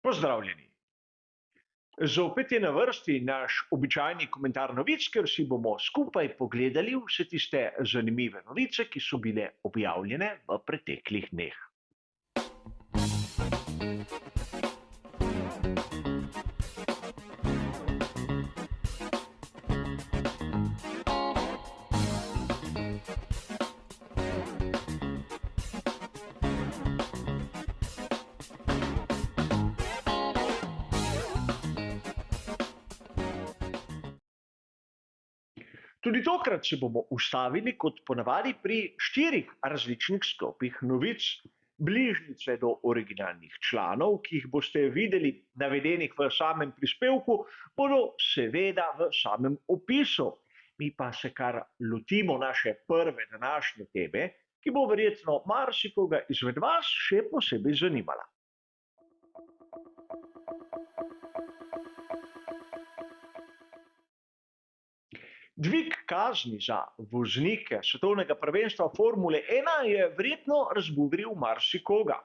Pozdravljeni. Zopet je na vrsti naš običajni komentar novic, kjer si bomo skupaj pogledali vse tiste zanimive novice, ki so bile objavljene v preteklih dneh. Tudi tokrat se bomo ustavili kot ponavadi pri 4 različnih sklopih novic. Bližnjice do originalnih članov, ki jih boste videli navedenih v samem prispevku, bodo seveda v samem opisu. Mi pa se kar lotimo naše prve današnje teme, ki bo verjetno marsikoga izmed vas še posebej zanimala. Dvig kazni za voznike svetovnega prvenstva Formule 1 je verjetno razburil marsikoga.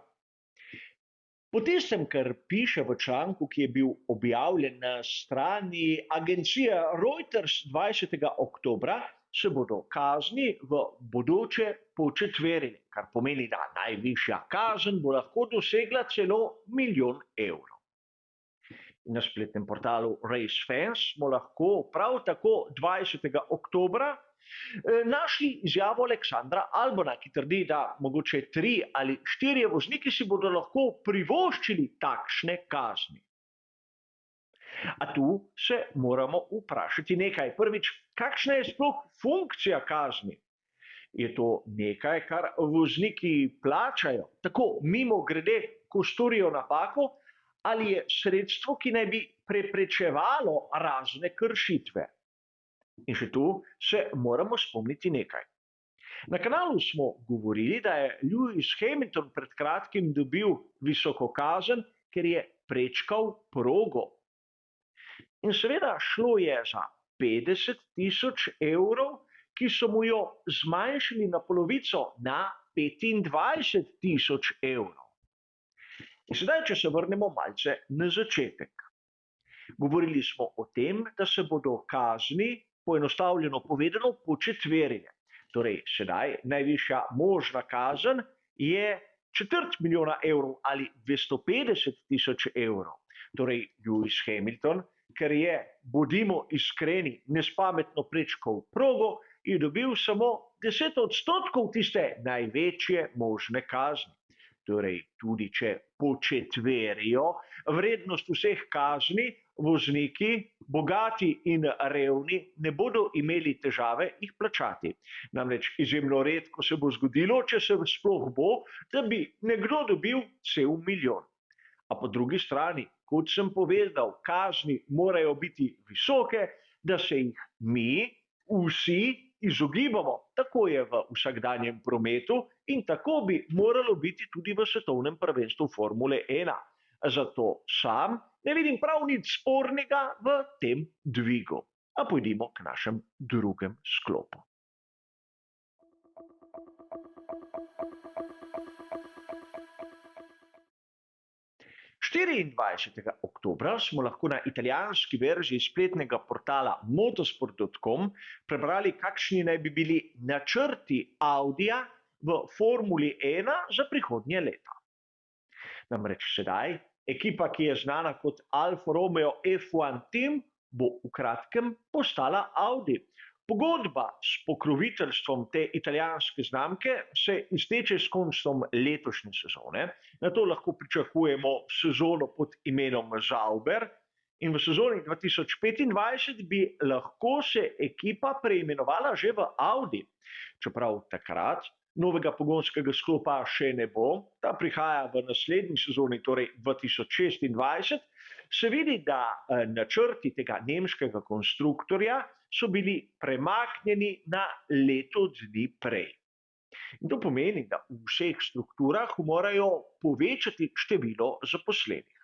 Po tistem, kar piše v članku, ki je bil objavljen na strani agencije Reuters 20. oktobra, se bodo kazni v bodoče početverili, kar pomeni, da najvišja kazen bo lahko dosegla celo 1 milijon evrov. Na spletnem portalu RaceFans smo lahko prav tako 20. oktobra našli izjavo Aleksandra Albona, ki trdi, da mogoče 3 ali 4 vozniki si bodo lahko privoščili takšne kazni. A tu se moramo vprašati nekaj. Prvič, kakšna je sploh funkcija kazni? Je to nekaj, kar vozniki plačajo, tako mimogrede, ko storijo napako, ali je sredstvo, ki naj bi preprečevalo razne kršitve? In še tu se moramo spomniti nekaj. Na kanalu smo govorili, da je Lewis Hamilton pred kratkim dobil visoko kazen, ker je prečkal progo. In seveda šlo je za 50.000 evrov, ki so mu jo zmanjšali na polovico, na 25.000 evrov. In sedaj, če se vrnemo malce na začetek. Govorili smo o tem, da se bodo kazni, poenostavljeno povedano, početverile. Torej, sedaj najvišja možna kazen je 250.000 evrov ali 250.000 evrov. Torej, Lewis Hamilton, ker je, bodimo iskreni, nespametno prečkal progo, je dobil samo 10% tiste največje možne kazni. Torej, tudi če početverijo vrednost vseh kazni, vozniki, bogati in revni, ne bodo imeli težave jih plačati. Namreč izjemno redko se bo zgodilo, če se sploh bo, da bi nekdo dobil cel milijon. A po drugi strani, kot sem povedal, kazni morajo biti visoke, da se jih mi vsi izogibamo. Tako je v vsakdanjem prometu in tako bi moralo biti tudi v svetovnem prvenstvu Formule 1. Zato sam ne vidim prav nič spornega v tem dvigu. A pojdimo k našem drugem sklopu. Štiriindvajsetega oktobra smo lahko na italijanski verziji spletnega portala motorsport.com prebrali, kakšni naj bi bili načrti Audija v Formuli 1 za prihodnje leto. Namreč sedaj ekipa, ki je znana kot Alfa Romeo F1 Team, bo v kratkem postala Audi. Pogodba s pokroviteljstvom te italijanske znamke se izteče s koncem letošnje sezone. Nato lahko pričakujemo sezono pod imenom Sauber in v sezoni 2025 bi lahko se ekipa preimenovala že v Audi. Čeprav takrat novega pogonskega sklopa še ne bo, ta prihaja v naslednji sezoni, torej 2026, se vidi, da načrti tega nemškega konstruktorja so bili premaknjeni na leto dni prej. In to pomeni, da v vseh strukturah morajo povečati število zaposlenih.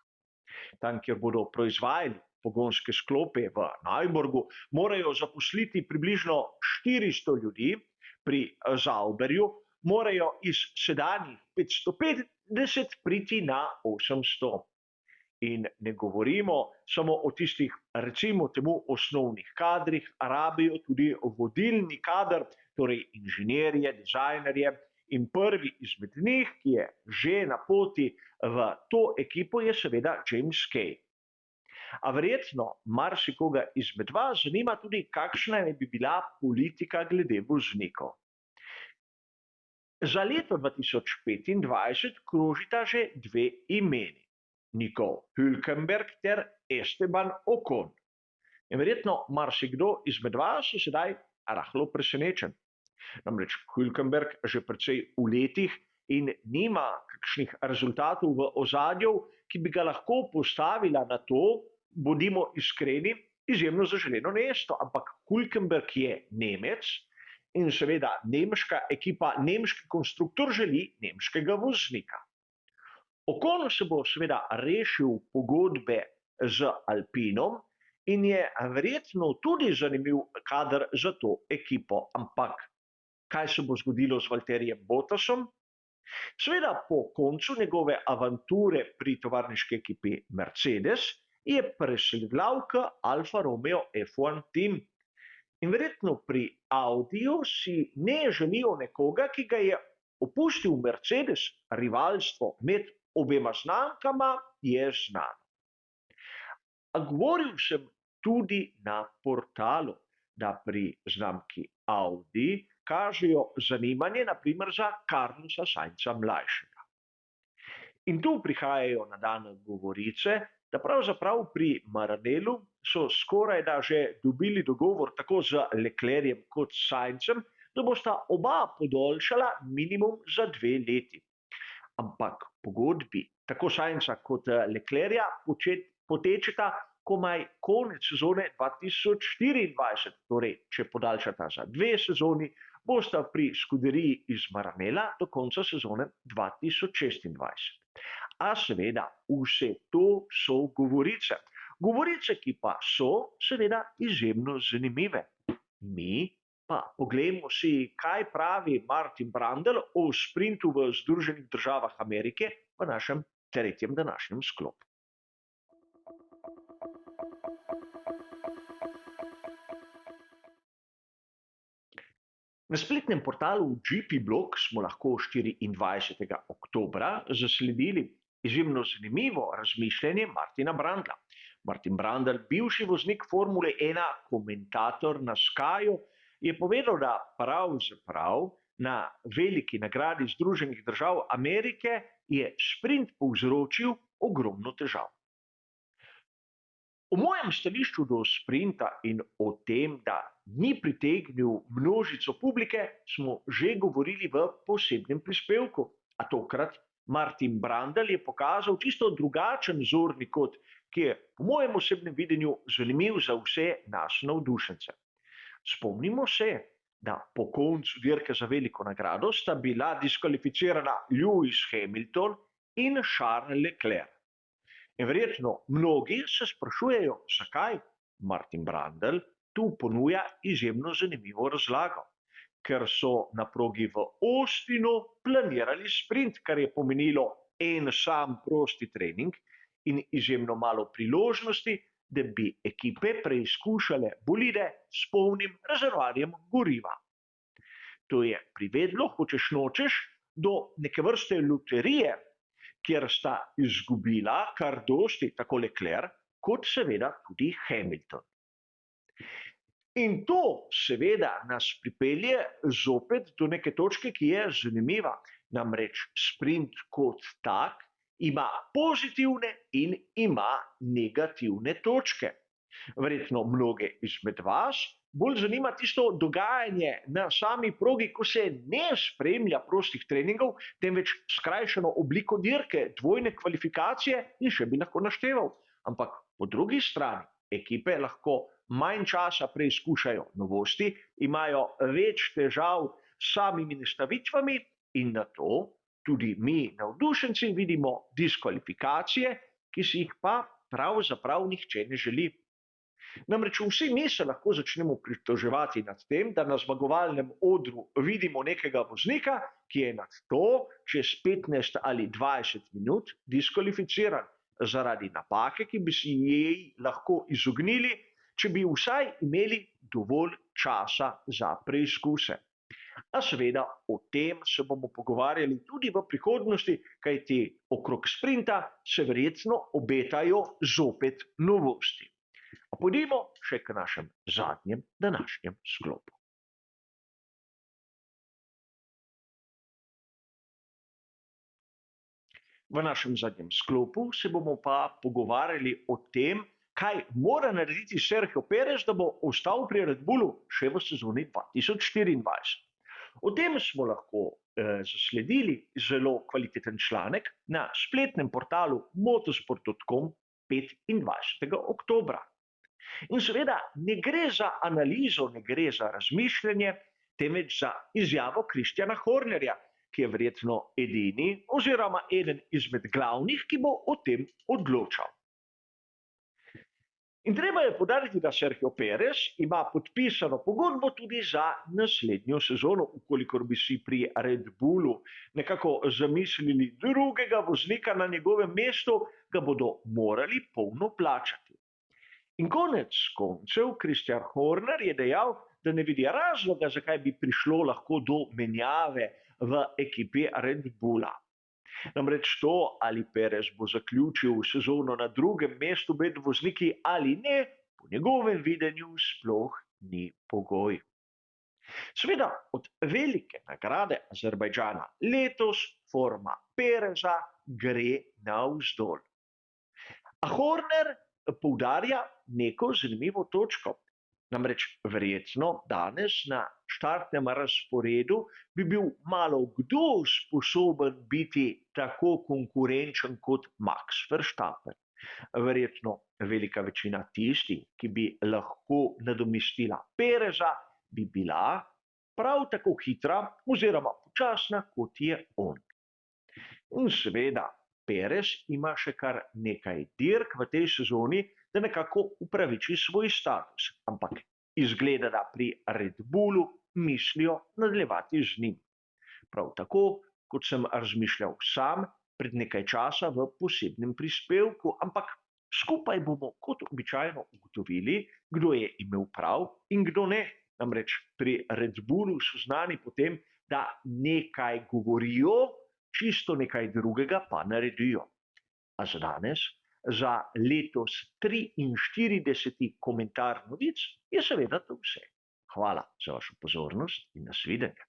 Tam, kjer bodo proizvajali pogonske sklope v Neuburgu, morajo zaposliti približno 400 ljudi, pri Sauberju morajo iz sedanjih 550 priti na 800. In ne govorimo samo o tistih, recimo temu, osnovnih kadrih, rabijo tudi vodilni kader, torej inženirje, dizajnerje. In prvi izmed njih, ki je že na poti v to ekipo, je seveda James Kay. A verjetno marsikoga izmed vas zanima tudi, kakšna naj bi bila politika glede voznikov. Za leto 2025 krožita že dve imeni. Nicole Hülkenberg ter Esteban Ocon. In verjetno marsikdo izmed vas je sedaj rahlo presenečen. Namreč Hülkenberg že precej v letih in nima kakšnih rezultatov v ozadju, ki bi ga lahko postavila na to, bodimo iskreni, izjemno zaželeno mesto. Ampak Hülkenberg je Nemec in seveda nemška ekipa, nemški konstruktor želi nemškega voznika. Ocon se bo seveda rešil pogodbe z Alpinom in je verjetno tudi zanimiv kader za to ekipo. Ampak kaj se bo zgodilo z Valtterijem Bottasom? Seveda po koncu njegove avanture pri tovarniški ekipi Mercedes je presedlal k Alfa Romeo F1 Team. In verjetno pri Audiju si ne želijo nekoga, ki ga je opustil Mercedes. Rivalstvo med obema znamkama je znano. A govoril sem tudi na portalu, da pri znamki Audi kažejo zanimanje naprimer za Carlosa Sainza mlajšega. In tu prihajajo na dan govorice, da pravzaprav pri Maranellu so skorajda že dobili dogovor tako z Leclercem kot Sainzem, da bosta oba podaljšala minimum za 2 leti. Ampak pogodbi tako Sainza kot Leclerca potečeta komaj konec sezone 2024. Torej, če podaljšata za 2 sezoni, bosta pri Scuderiji iz Maranella do konca sezone 2026. A seveda, vse to so govorice. Govorice, ki pa so seveda izjemno zanimive. Mi pa poglejmo si, kaj pravi Martin Brundle o sprintu v Združenih državah Amerike v našem tretjem današnjem sklopu. Na spletnem portalu GP Blog smo lahko 24. oktobra zasledili izjemno zanimivo razmišljanje Martina Brundla. Martin Brundle, bivši voznik Formule 1, komentator na Skyju, je povedal, da pravzaprav na veliki nagradi Združenih držav Amerike je sprint povzročil ogromno težav. O mojem stališču do sprinta in o tem, da ni pritegnil množico publike, smo že govorili v posebnem prispevku. A tokrat Martin Brundle je pokazal čisto drugačen zorni kot, ki je po mojem osebnem videnju zanimiv za vse nas navdušence. Spomnimo se, da po koncu dirke za veliko nagrado sta bila diskvalificirana Lewis Hamilton in Charles Leclerc. In verjetno mnogi se sprašujejo, zakaj Martin Brundle tu ponuja izjemno zanimivo razlago. Ker so na progi v Austinu planirali sprint, kar je pomenilo en sam prosti trening in izjemno malo priložnosti, da bi ekipe preizkušale bolide s polnim rezervoarjem goriva. To je privedlo, hočeš nočeš, do neke vrste loterije, kjer sta izgubila kar dosti tako Leclerc, kot seveda tudi Hamilton. In to seveda nas pripelje zopet do neke točke, ki je zanimiva. Namreč sprint kot tak ima pozitivne in ima negativne točke. Verjetno mnoge izmed vas bolj zanima tisto dogajanje na sami progi, ko se ne spremlja prostih treningov, temveč skrajšano obliko dirke, dvojne kvalifikacije in še bi lahko našteval. Ampak po drugi strani ekipe lahko manj časa preizkušajo novosti, imajo več težav s samimi nastavitvami in na to tudi mi navdušenci vidimo diskvalifikacije, ki si jih pa pravzaprav nihče ne želi. Namreč vsi mi se lahko začnemo pritoževati nad tem, da na zmagovalnem odru vidimo nekega voznika, ki je nad to čez 15 ali 20 minut diskvalificiran. zaradi napake, ki bi si jej lahko izognili, če bi vsaj imeli dovolj časa za preizkuse. A seveda o tem se bomo pogovarjali tudi v prihodnosti, kajti okrog sprinta se verjetno obetajo zopet novosti. A pojdimo še k našem zadnjem današnjem sklopu. V našem zadnjem sklopu se bomo pa pogovarjali o tem, kaj mora narediti Sergio Perez, da bo ostal pri Red Bullu še v sezoni 2024. O tem smo lahko zasledili zelo kvaliteten članek na spletnem portalu motorsport.com 25. oktobra. In seveda ne gre za analizo, ne gre za razmišljanje, temveč za izjavo Kristjana Hornerja, ki je verjetno edini oziroma eden izmed glavnih, ki bo o tem odločal. In treba je poudariti, da Sergio Perez ima podpisano pogodbo tudi za naslednjo sezono, ukolikor bi si pri Red Bullu nekako zamislili drugega voznika na njegovem mestu, ga bodo morali polno plačati. In konec koncev Christian Horner je dejal, da ne vidi razloga, zakaj bi prišlo lahko do menjave v ekipi Red Bulla. Namreč to, ali Perez bo zaključil sezono na drugem mestu med vozniki ali ne, po njegovem videnju sploh ni pogoj. Seveda, od velike nagrade Azerbajdžana letos forma Pereza gre navzdol. A Horner poudarja neko zanimivo točko. Namreč verjetno danes na štartnem razporedu bi bil malo kdo sposoben biti tako konkurenčen kot Max Verstappen. Verjetno velika večina tistih, ki bi lahko nadomestila Pereza, bi bila prav tako hitra oziroma počasna, kot je on. In seveda, Perez ima še kar nekaj dirk v tej sezoni, da nekako upraviči svoj status, ampak izgleda, da pri Red Bullu mislijo nadaljevati z njim. Prav tako, kot sem razmišljal sam pred nekaj časa v posebnem prispevku, ampak skupaj bomo kot običajno ugotovili, kdo je imel prav in kdo ne. Namreč pri Red Bullu so znani potem, da nekaj govorijo, čisto nekaj drugega pa naredijo. A za danes, za letos 43. komentar novic, je seveda to vse. Hvala za vašo pozornost in nasvidenje.